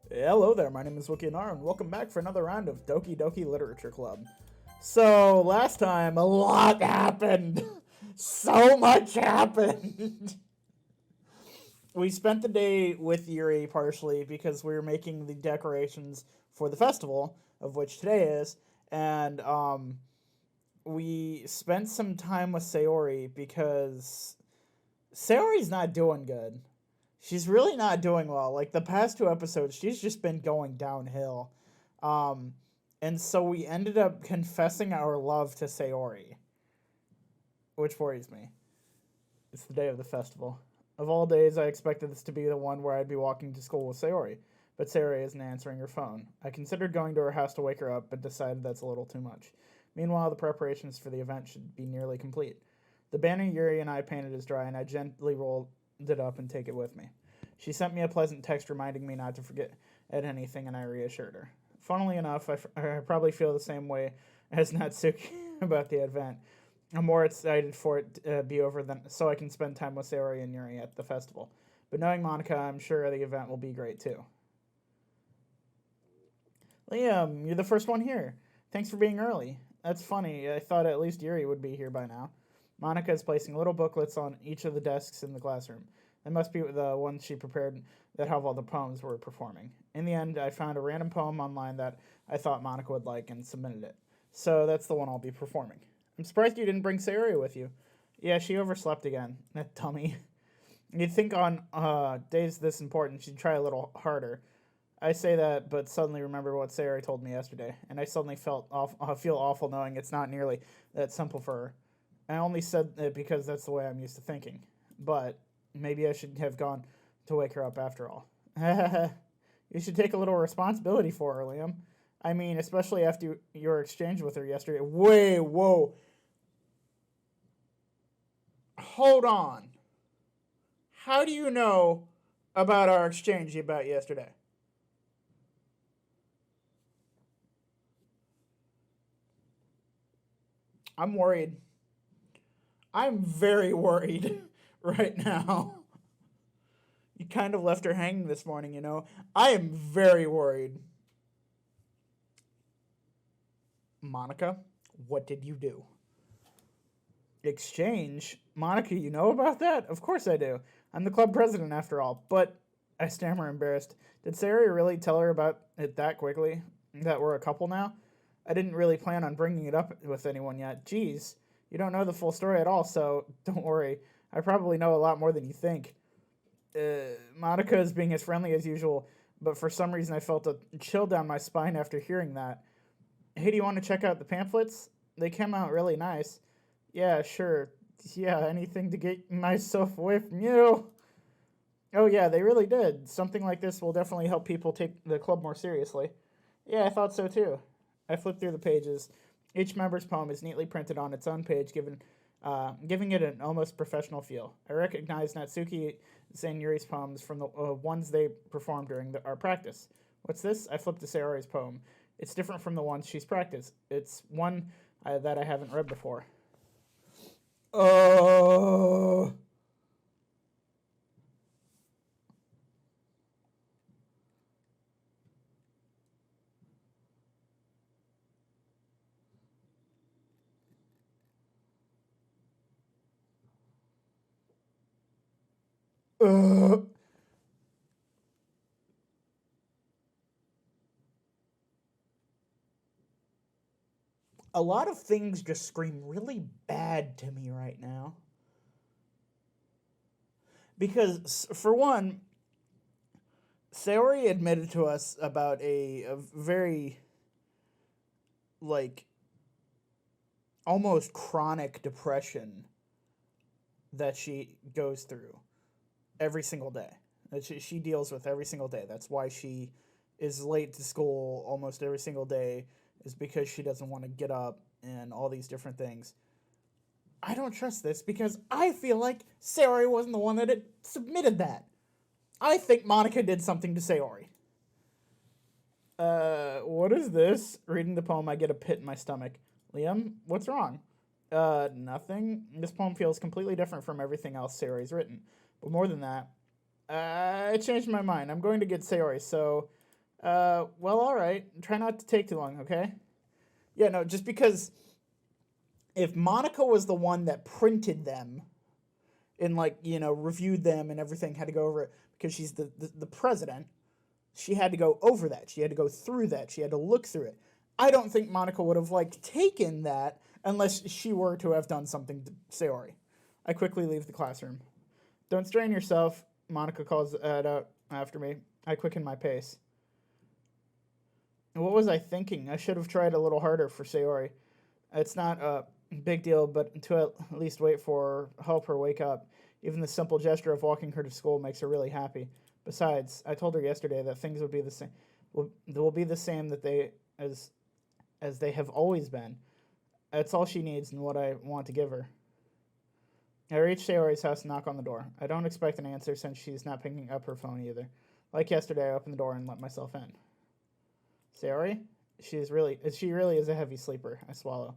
Hello there, my name is Wookie Nar, and welcome back for another round of Doki Literature Club. So, last time, a lot happened. So much happened. We spent the day with Yuri partially because we were making the decorations for the festival, of which today is, and we spent some time with Sayori because Sayori's not doing good. She's really not doing well. Like the past two episodes, she's just been going downhill. Um, and so we ended up confessing our love to Sayori, which worries me. It's the day of the festival. Of all days, I expected this to be the one where I'd be walking to school with Sayori, but Sayori isn't answering her phone. I considered going to her house to wake her up, but decided that's a little too much. Meanwhile, the preparations for the event should be nearly complete. The banner Yuri and I painted is dry, and I gently rolled it up and take it with me. She sent me a pleasant text reminding me not to forget anything, and I reassured her. Funnily enough, I probably feel the same way as Natsuki about the event. I'm more excited for it to be over than so I can spend time with Sayori and Yuri at the festival. But knowing Monica, I'm sure the event will be great too. Liam, you're the first one here. Thanks for being early. That's funny. I thought at least Yuri would be here by now. Monica is placing little booklets on each of the desks in the classroom. They must be the ones she prepared that have all the poems we're performing. In the end, I found a random poem online that I thought Monica would like and submitted it. So that's the one I'll be performing. I'm surprised you didn't bring Sayori with you. Yeah, she overslept again. That dummy. You'd think on days this important she'd try a little harder. I say that, but suddenly remember what Sayori told me yesterday, and I suddenly feel awful knowing it's not nearly that simple for her. I only said it because that's the way I'm used to thinking. But maybe I should have gone to wake her up after all. You should take a little responsibility for her, Liam. I mean, especially after your exchange with her yesterday. Whoa. Hold on. How do you know about our exchange about yesterday? I'm worried. I'm very worried right now. You kind of left her hanging this morning, you know. I am very worried. Monica, what did you do? Exchange? Monica, you know about that? Of course I do. I'm the club president after all. But, I stammer embarrassed. Did Sarah really tell her about it that quickly? That we're a couple now? I didn't really plan on bringing it up with anyone yet. Geez, you don't know the full story at all, so don't worry. I probably know a lot more than you think. Monica is being as friendly as usual, but for some reason I felt a chill down my spine after hearing that. Hey, do you want to check out the pamphlets? They came out really nice. Yeah, sure. Yeah, anything to get myself away from you. Oh, yeah, they really did. Something like this will definitely help people take the club more seriously. Yeah, I thought so too. I flipped through the pages. Each member's poem is neatly printed on its own page, giving it an almost professional feel. I recognize Natsuki and Yuri's poems from the ones they performed during our practice. What's this? I flipped to Sayori's poem. It's different from the ones she's practiced. It's one that I haven't read before. Oh. Uh. A lot of things just scream really bad to me right now. Because, for one, Sayori admitted to us about a very, like, almost chronic depression that she goes through every single day. That she deals with every single day. That's why she is late to school almost every single day, is because she doesn't want to get up and all these different things. I don't trust this because I feel like Sayori wasn't the one that had submitted that. I think Monica did something to Sayori. What is this? Reading the poem, I get a pit in my stomach. Liam, what's wrong? Nothing. This poem feels completely different from everything else Sayori's written. But more than that, I changed my mind. I'm going to get Sayori, so Well, alright. Try not to take too long, okay? Yeah, no, just because if Monica was the one that printed them and, like, you know, reviewed them and everything, had to go over it because she's the president, she had to go over that. She had to go through that. She had to look through it. I don't think Monica would have, like, taken that unless she were to have done something to Sayori. I quickly leave the classroom. Don't strain yourself, Monica calls out after me. I quicken my pace. What was I thinking? I should have tried a little harder for Sayori. It's not a big deal, but to at least wait for her, help her wake up. Even the simple gesture of walking her to school makes her really happy. Besides, I told her yesterday that things would be the same. Will be the same that they as they have always been. That's all she needs and what I want to give her. I reach Sayori's house and knock on the door. I don't expect an answer since she's not picking up her phone either. Like yesterday, I open the door and let myself in. Sayori? She really is a heavy sleeper. I swallow.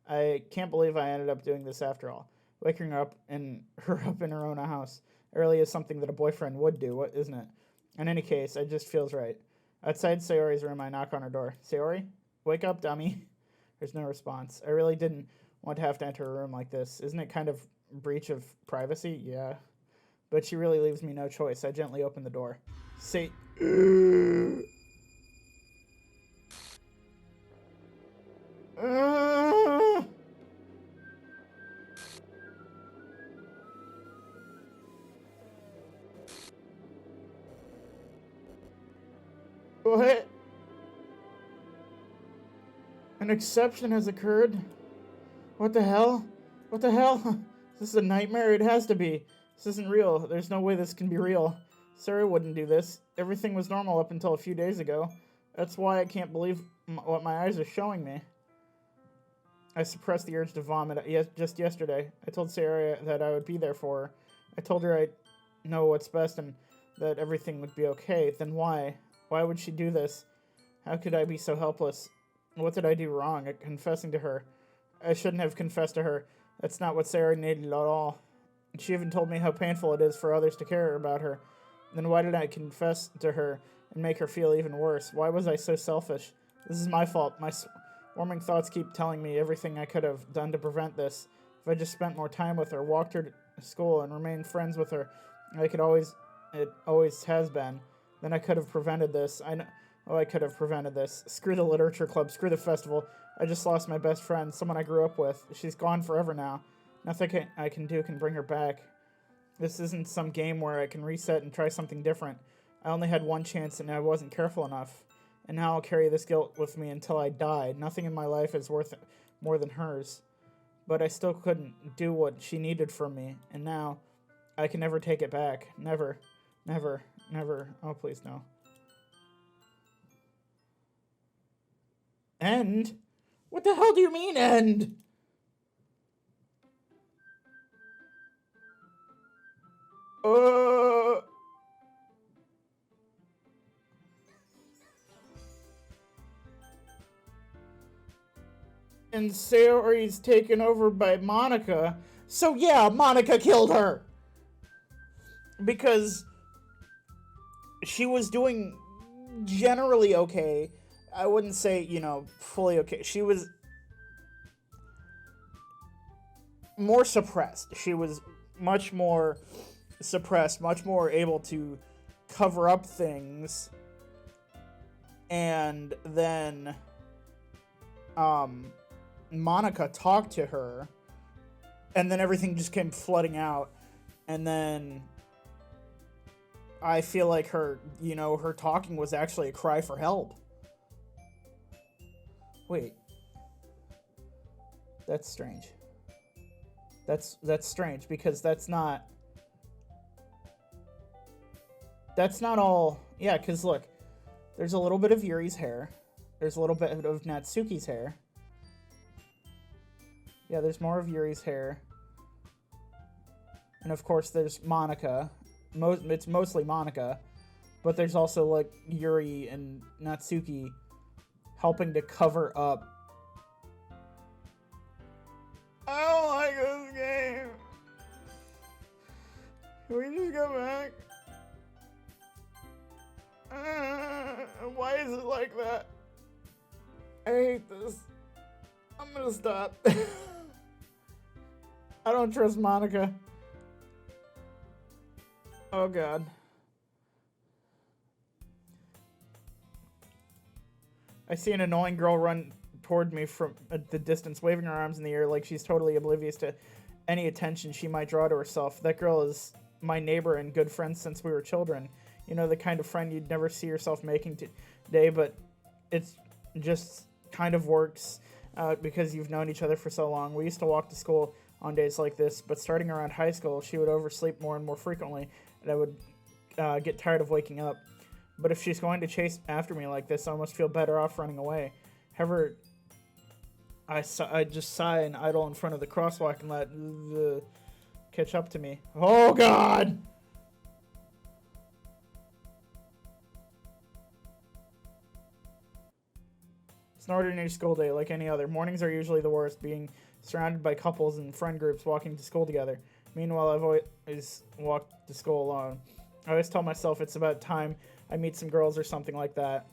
I can't believe I ended up doing this after all. Waking her up in her own house. It really is something that a boyfriend would do, isn't it? In any case, it just feels right. Outside Sayori's room, I knock on her door. Sayori? Wake up, dummy. There's no response. I really didn't want to have to enter a room like this. Isn't it kind of breach of privacy? Yeah. But she really leaves me no choice. I gently open the door. Say... What? An exception has occurred? What the hell? What the hell? Is this a nightmare? It has to be. This isn't real. There's no way this can be real. Sarah wouldn't do this. Everything was normal up until a few days ago. That's why I can't believe what my eyes are showing me. I suppressed the urge to vomit just yesterday. I told Sarah that I would be there for her. I told her I'd know what's best and that everything would be okay. Then why? Why would she do this? How could I be so helpless? What did I do wrong at confessing to her? I shouldn't have confessed to her. That's not what Sarah needed at all. She even told me how painful it is for others to care about her. Then why did I confess to her and make her feel even worse? Why was I so selfish? This is my fault. My swarming thoughts keep telling me everything I could have done to prevent this. If I just spent more time with her, walked her to school, and remained friends with her, it always has been, then I could have prevented this. I could have prevented this. Screw the literature club. Screw the festival. I just lost my best friend, someone I grew up with. She's gone forever now. Nothing I can do can bring her back. This isn't some game where I can reset and try something different. I only had one chance and I wasn't careful enough. And now I'll carry this guilt with me until I die. Nothing in my life is worth more than hers. But I still couldn't do what she needed from me. And now I can never take it back. Never. Never. Never. Oh, please, no. End? What the hell do you mean, end? And Sayori's taken over by Monica. So yeah, Monica killed her. Because she was doing generally okay. I wouldn't say, fully okay. She was more suppressed. She was much more suppressed, much more able to cover up things. And then Monica talked to her, and then everything just came flooding out. And then I feel like her talking was actually a cry for help. Wait. That's strange. That's strange because that's not all. Yeah, because look, there's a little bit of Yuri's hair. There's a little bit of Natsuki's hair. Yeah, there's more of Yuri's hair. And of course there's Monica. It's mostly Monica. But there's also like Yuri and Natsuki helping to cover up. I don't like this game. Can we just go back? Why is it like that? I hate this. I'm gonna stop. I don't trust Monica. Oh god. I see an annoying girl run toward me from the distance, waving her arms in the air like she's totally oblivious to any attention she might draw to herself. That girl is my neighbor and good friend since we were children. You know, the kind of friend you'd never see yourself making today, but it's just kind of works because you've known each other for so long. We used to walk to school on days like this, but starting around high school, she would oversleep more and more frequently, and I would get tired of waking up. But if she's going to chase after me like this, I almost feel better off running away. However, I just sigh and idle in front of the crosswalk and let the catch up to me. Oh god! It's an ordinary school day like any other. Mornings are usually the worst, being surrounded by couples and friend groups walking to school together. Meanwhile, I've always walked to school alone. I always tell myself it's about time I meet some girls or something like that.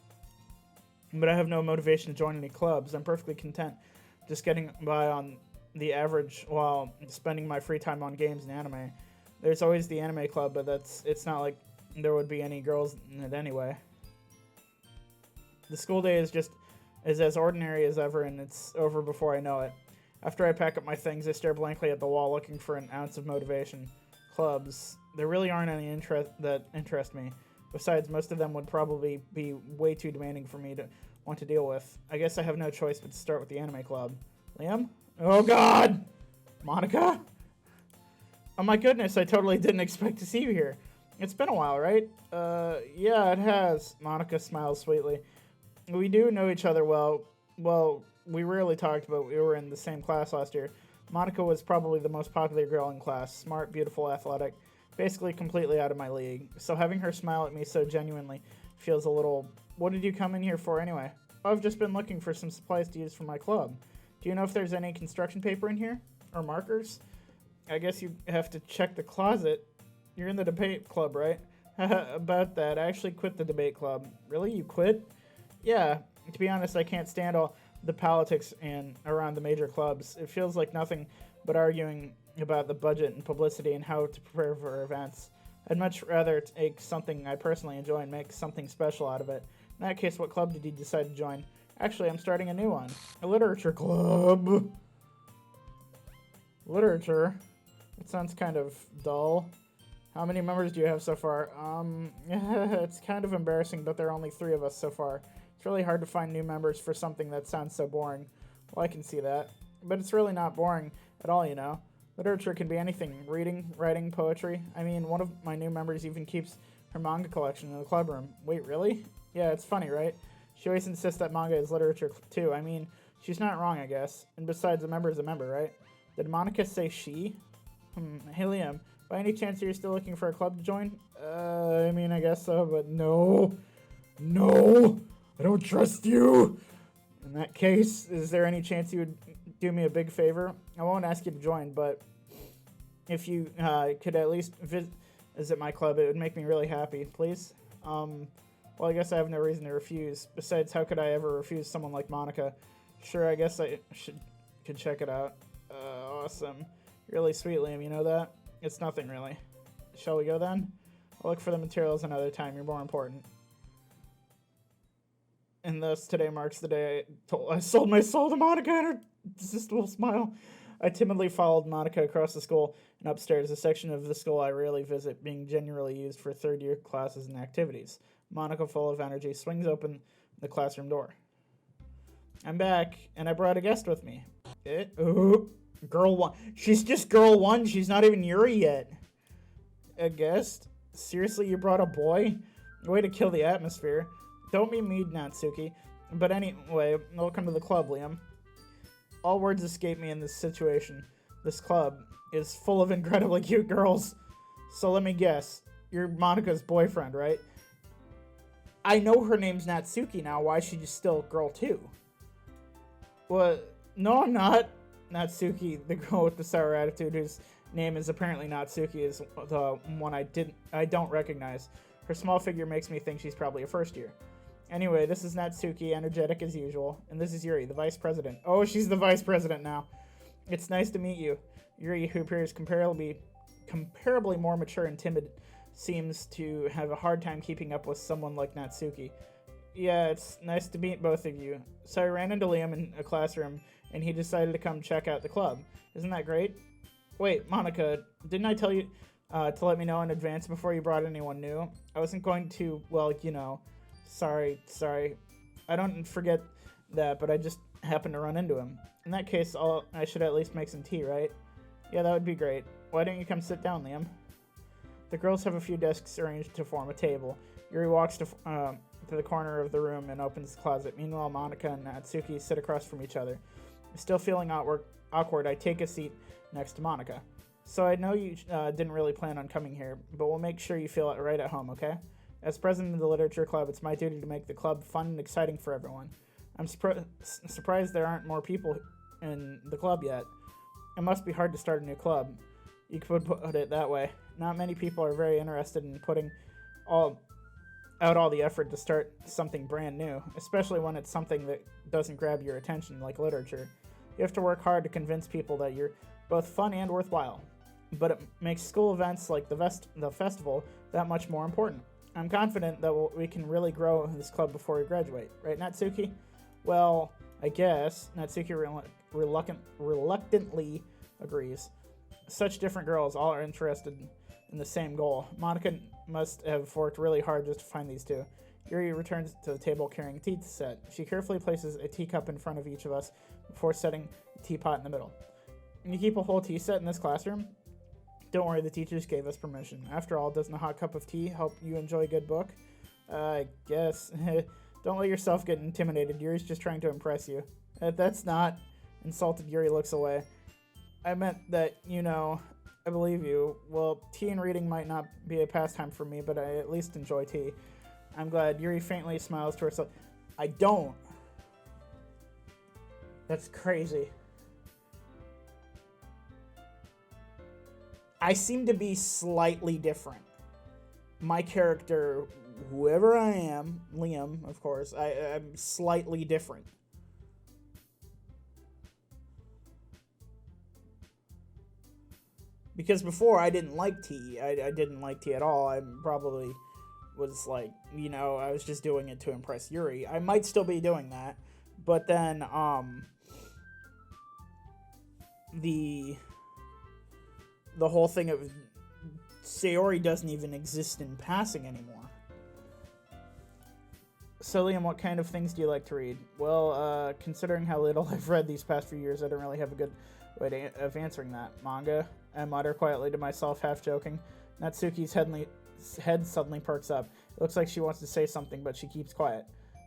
But I have no motivation to join any clubs. I'm perfectly content just getting by on the average while spending my free time on games and anime. There's always the anime club, but it's not like there would be any girls in it anyway. The school day is as ordinary as ever, and it's over before I know it. After I pack up my things, I stare blankly at the wall looking for an ounce of motivation. Clubs. There really aren't any that interest me. Besides, most of them would probably be way too demanding for me to want to deal with. I guess I have no choice but to start with the anime club. Liam? Oh god! Monica? Oh my goodness, I totally didn't expect to see you here. It's been a while, right? Yeah, it has. Monica smiles sweetly. We do know each other well. Well, we rarely talked, but we were in the same class last year. Monica was probably the most popular girl in class. Smart, beautiful, athletic. Basically completely out of my league. So having her smile at me so genuinely feels a little... What did you come in here for anyway? I've just been looking for some supplies to use for my club. Do you know if there's any construction paper in here? Or markers? I guess you have to check the closet. You're in the debate club, right? About that, I actually quit the debate club. Really? You quit? Yeah. To be honest, I can't stand all the politics around the major clubs. It feels like nothing but arguing about the budget and publicity and how to prepare for events. I'd much rather take something I personally enjoy and make something special out of it. In that case, what club did you decide to join? Actually, I'm starting a new one. A literature club. Literature? It sounds kind of dull. How many members do you have so far? It's kind of embarrassing, but there are only 3 of us so far. It's really hard to find new members for something that sounds so boring. Well, I can see that. But it's really not boring at all, you know. Literature can be anything. Reading, writing, poetry. I mean, one of my new members even keeps her manga collection in the club room. Wait, really? Yeah, it's funny, right? She always insists that manga is literature, too. I mean, she's not wrong, I guess. And besides, a member is a member, right? Did Monica say she? Hey, Liam, by any chance you're still looking for a club to join? I mean, I guess so, but no. No! I don't trust you! In that case, is there any chance you would do me a big favor? I won't ask you to join, but if you could at least visit my club, it would make me really happy, please. Well, I guess I have no reason to refuse. Besides, how could I ever refuse someone like Monica? Sure, I guess I could check it out. Awesome. Really sweet, Liam, you know that? It's nothing, really. Shall we go then? I'll look for the materials another time. You're more important. And thus, today marks the day I sold my soul to Monica and her irresistible smile. I timidly followed Monica across the school and upstairs, a section of the school I rarely visit, being generally used for third-year classes and activities. Monica, full of energy, swings open the classroom door. I'm back, and I brought a guest with me. Girl 1. She's just girl 1. She's not even Yuri yet. A guest? Seriously, you brought a boy? Way to kill the atmosphere. Don't be mean, Natsuki. But anyway, welcome to the club, Liam. All words escape me in this situation. This club is full of incredibly cute girls. So let me guess. You're Monica's boyfriend, right? I know her name's Natsuki now. Why is she still girl 2? What? No, I'm not. Natsuki, the girl with the sour attitude, whose name is apparently Natsuki, is the one I don't recognize. Her small figure makes me think she's probably a first year. Anyway, this is Natsuki, energetic as usual, and this is Yuri, the vice president. Oh, she's the vice president now. It's nice to meet you. Yuri, who appears comparably more mature and timid, seems to have a hard time keeping up with someone like Natsuki. Yeah, it's nice to meet both of you. So I ran into Liam in a classroom, and he decided to come check out the club. Isn't that great? Wait, Monica, didn't I tell you to let me know in advance before you brought anyone new? I wasn't going to, well, you know, sorry. I don't forget that, but I just happened to run into him. In that case, I should at least make some tea, right? Yeah, that would be great. Why don't you come sit down, Liam? The girls have a few desks arranged to form a table. Yuri walks to the corner of the room and opens the closet. Meanwhile, Monica and Natsuki sit across from each other. Still feeling awkward, I take a seat next to Monica. So I know you didn't really plan on coming here, but we'll make sure you feel right at home, okay? As president of the literature club, it's my duty to make the club fun and exciting for everyone. I'm surprised there aren't more people in the club yet. It must be hard to start a new club. You could put it that way. Not many people are very interested in putting out all the effort to start something brand new, especially when it's something that doesn't grab your attention like literature. You have to work hard to convince people that you're both fun and worthwhile. But it makes school events like the festival that much more important. I'm confident that we can really grow this club before we graduate. Right, Natsuki? Well, I guess. Natsuki reluctantly agrees. Such different girls all are interested in the same goal. Monica must have worked really hard just to find these two. Yuri returns to the table carrying a tea set. She carefully places a teacup in front of each of us before setting the teapot in the middle. Can you keep a whole tea set in this classroom? Don't worry, the teachers gave us permission. After all, doesn't a hot cup of tea help you enjoy a good book? I guess. Don't let yourself get intimidated. Yuri's just trying to impress you. That's not. Insulted, Yuri looks away. I meant that, I believe you. Well, tea and reading might not be a pastime for me, but I at least enjoy tea. I'm glad. Yuri faintly smiles to herself. I don't. That's crazy. I seem to be slightly different. My character, whoever I am, Liam, of course, I'm slightly different. Because before, I didn't like tea. I didn't like tea at all. I probably was like, I was just doing it to impress Yuri. I might still be doing that. But then, the whole thing of Sayori doesn't even exist in passing anymore. So, Liam, what kind of things do you like to read? Well, considering how little I've read these past few years, I don't really have a good way of answering that. Manga? I mutter quietly to myself, half joking. Natsuki's head suddenly perks up. It looks like she wants to say something, but she keeps quiet.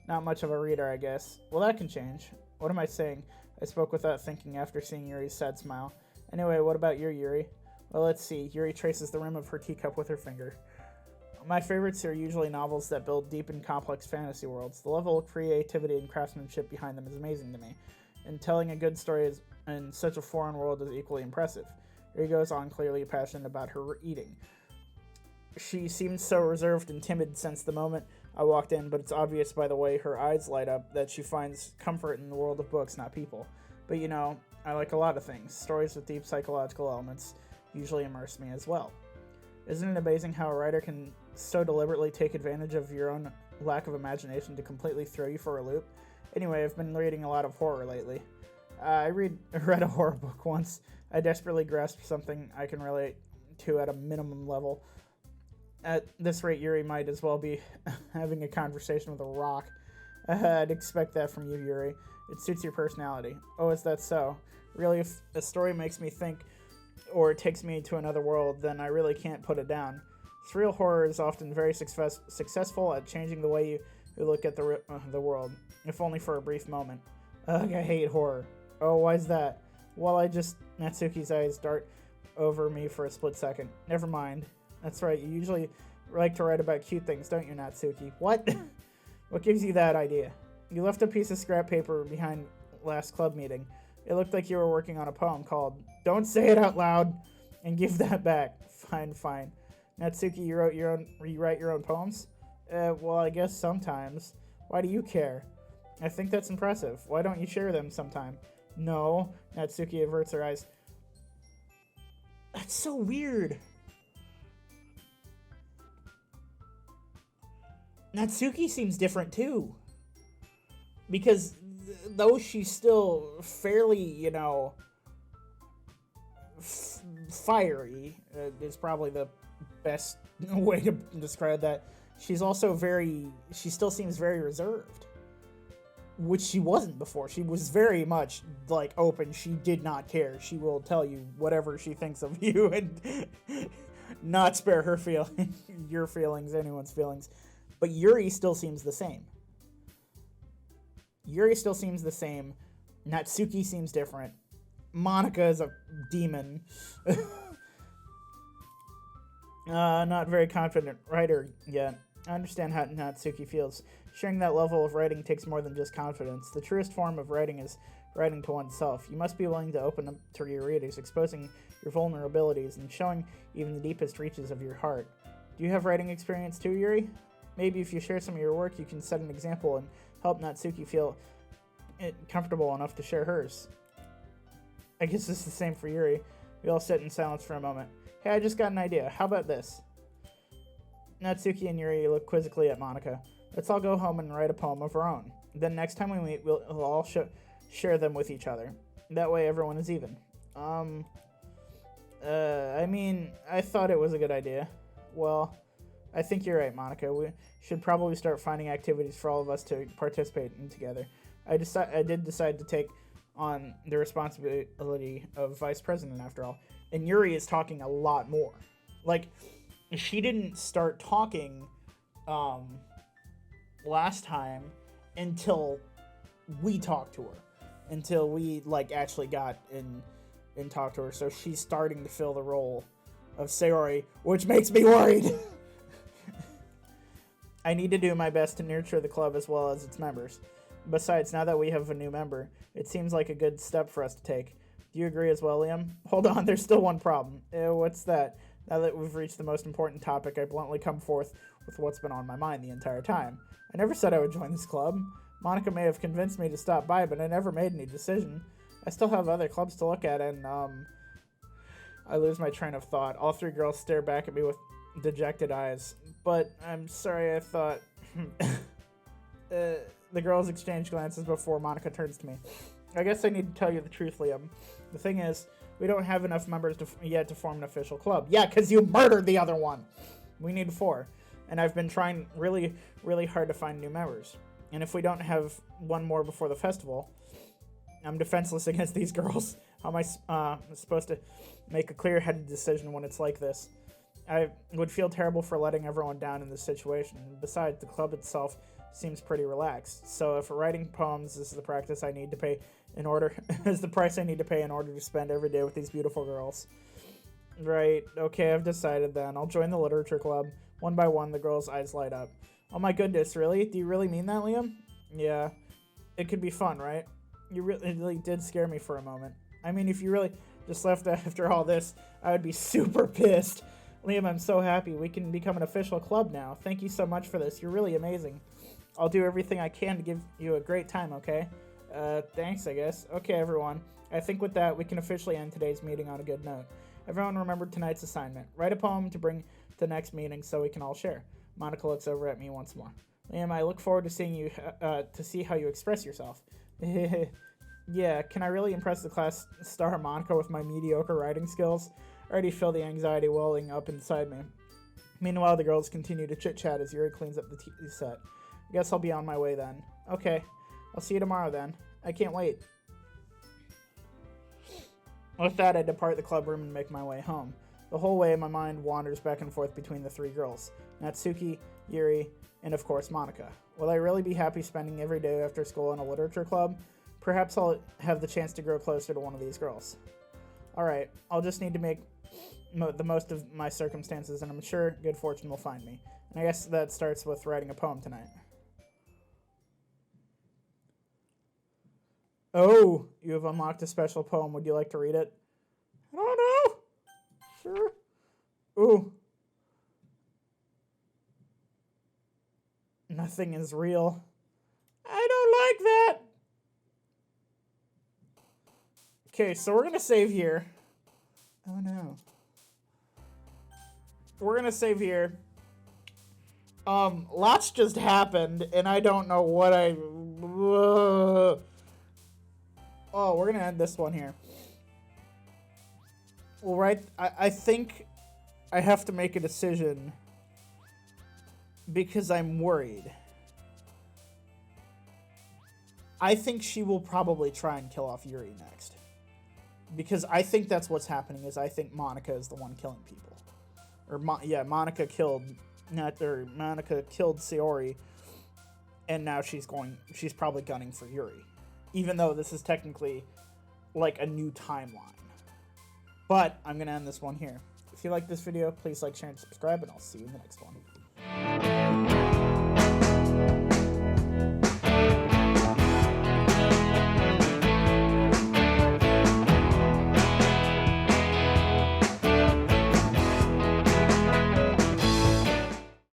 Not much of a reader, I guess. Well, that can change. What am I saying? I spoke without thinking after seeing Yuri's sad smile. Anyway, what about your Yuri? Well, let's see. Yuri traces the rim of her teacup with her finger. My favorites are usually novels that build deep and complex fantasy worlds. The level of creativity and craftsmanship behind them is amazing to me, and telling a good story in such a foreign world is equally impressive. Yuri goes on, clearly passionate about her eating. She seemed so reserved and timid since the moment I walked in, but it's obvious by the way her eyes light up that she finds comfort in the world of books, not people. But I like a lot of things. Stories with deep psychological elements usually immerse me as well. Isn't it amazing how a writer can so deliberately take advantage of your own lack of imagination to completely throw you for a loop? Anyway, I've been reading a lot of horror lately. I read a horror book once. I desperately grasped something I can relate to at a minimum level. At this rate, Yuri might as well be having a conversation with a rock. I'd expect that from you, Yuri. It suits your personality. Oh, is that so? Really, if a story makes me think or takes me to another world, then I really can't put it down. Surreal horror is often very successful at changing the way you look at the world, if only for a brief moment. Ugh, I hate horror. Oh, why's that? Well, Natsuki's eyes dart over me for a split second. Never mind. That's right, you usually like to write about cute things, don't you, Natsuki? What? What gives you that idea? You left a piece of scrap paper behind last club meeting. It looked like you were working on a poem called Don't Say It Out Loud and Give That Back. Fine. Natsuki, you write your own poems? Well, I guess sometimes. Why do you care? I think that's impressive. Why don't you share them sometime? No. Natsuki averts her eyes. That's so weird. Natsuki seems different too. Because though she's still fairly, you know, fiery, is probably the best way to describe that. She's also she still seems very reserved, which she wasn't before. She was very much like open. She did not care. She will tell you whatever she thinks of you and not spare her feelings, your feelings, anyone's feelings. But Yuri still seems the same. Natsuki seems different. Monica is a demon. Not very confident writer yet. I understand how Natsuki feels. Sharing that level of writing takes more than just confidence. The truest form of writing is writing to oneself. You must be willing to open up to your readers, exposing your vulnerabilities and showing even the deepest reaches of your heart. Do you have writing experience too, Yuri? Maybe if you share some of your work, you can set an example and help Natsuki feel comfortable enough to share hers. I guess it's the same for Yuri. We all sit in silence for a moment. Hey, I just got an idea. How about this? Natsuki and Yuri look quizzically at Monica. Let's all go home and write a poem of our own. Then next time we meet, we'll all share them with each other. That way everyone is even. I mean, I thought it was a good idea. Well, I think you're right, Monica. We should probably start finding activities for all of us to participate in together. I did decide to take on the responsibility of vice president after all. And Yuri is talking a lot more. Like, she didn't start talking last time until we talked to her. Until we, like, actually got in and talked to her. So she's starting to fill the role of Sayori, which makes me worried. I need to do my best to nurture the club as well as its members. Besides, now that we have a new member, it seems like a good step for us to take. Do you agree as well, Liam? Hold on, there's still one problem. What's that? Now that we've reached the most important topic, I bluntly come forth with what's been on my mind the entire time. I never said I would join this club. Monica may have convinced me to stop by, but I never made any decision. I still have other clubs to look at, and, I lose my train of thought. All three girls stare back at me with dejected eyes. But I'm sorry, I thought... The girls exchange glances before Monica turns to me. I guess I need to tell you the truth, Liam. The thing is, we don't have enough members yet to form an official club. Yeah, because you murdered the other one. We need 4. And I've been trying really, really hard to find new members. And if we don't have one more before the festival, I'm defenseless against these girls. How am I supposed to make a clear-headed decision when it's like this? I would feel terrible for letting everyone down in this situation. Besides, the club itself seems pretty relaxed. So if writing poems is the practice I need to pay in order is the price I need to pay in order to spend every day with these beautiful girls. Right, okay, I've decided then. I'll join the literature club. One by one, the girls' eyes light up. Oh my goodness, really? Do you really mean that, Liam? Yeah. It could be fun, right? You really did scare me for a moment. I mean, if you really just left after all this, I would be super pissed. Liam, I'm so happy. We can become an official club now. Thank you so much for this. You're really amazing. I'll do everything I can to give you a great time, okay? Thanks, I guess. Okay, everyone. I think with that, we can officially end today's meeting on a good note. Everyone remember tonight's assignment. Write a poem to bring to the next meeting so we can all share. Monica looks over at me once more. Liam, I look forward to seeing you, to see how you express yourself. Yeah, can I really impress the class star Monica with my mediocre writing skills? I already feel the anxiety welling up inside me. Meanwhile, the girls continue to chit-chat as Yuri cleans up the tea set. I guess I'll be on my way then. Okay, I'll see you tomorrow then. I can't wait. With that, I depart the club room and make my way home. The whole way, my mind wanders back and forth between the 3 girls. Natsuki, Yuri, and of course Monica. Will I really be happy spending every day after school in a literature club? Perhaps I'll have the chance to grow closer to one of these girls. Alright, I'll just need to make the most of my circumstances, and I'm sure good fortune will find me. And I guess that starts with writing a poem tonight. Oh, you have unlocked a special poem. Would you like to read it? I don't know. Sure. Ooh. Nothing is real. Okay, so we're gonna save here. Oh no. We're gonna save here. Lots just happened, and I don't know what I... Oh, we're gonna end this one here. Well, right, I think I have to make a decision because I'm worried. I think she will probably try and kill off Yuri next. Because I think that's what's happening, is I think Monica is the one killing people. Or, Monica killed Sayori, and now she's probably gunning for Yuri. Even though this is technically, like, a new timeline. But, I'm gonna end this one here. If you like this video, please like, share, and subscribe, and I'll see you in the next one.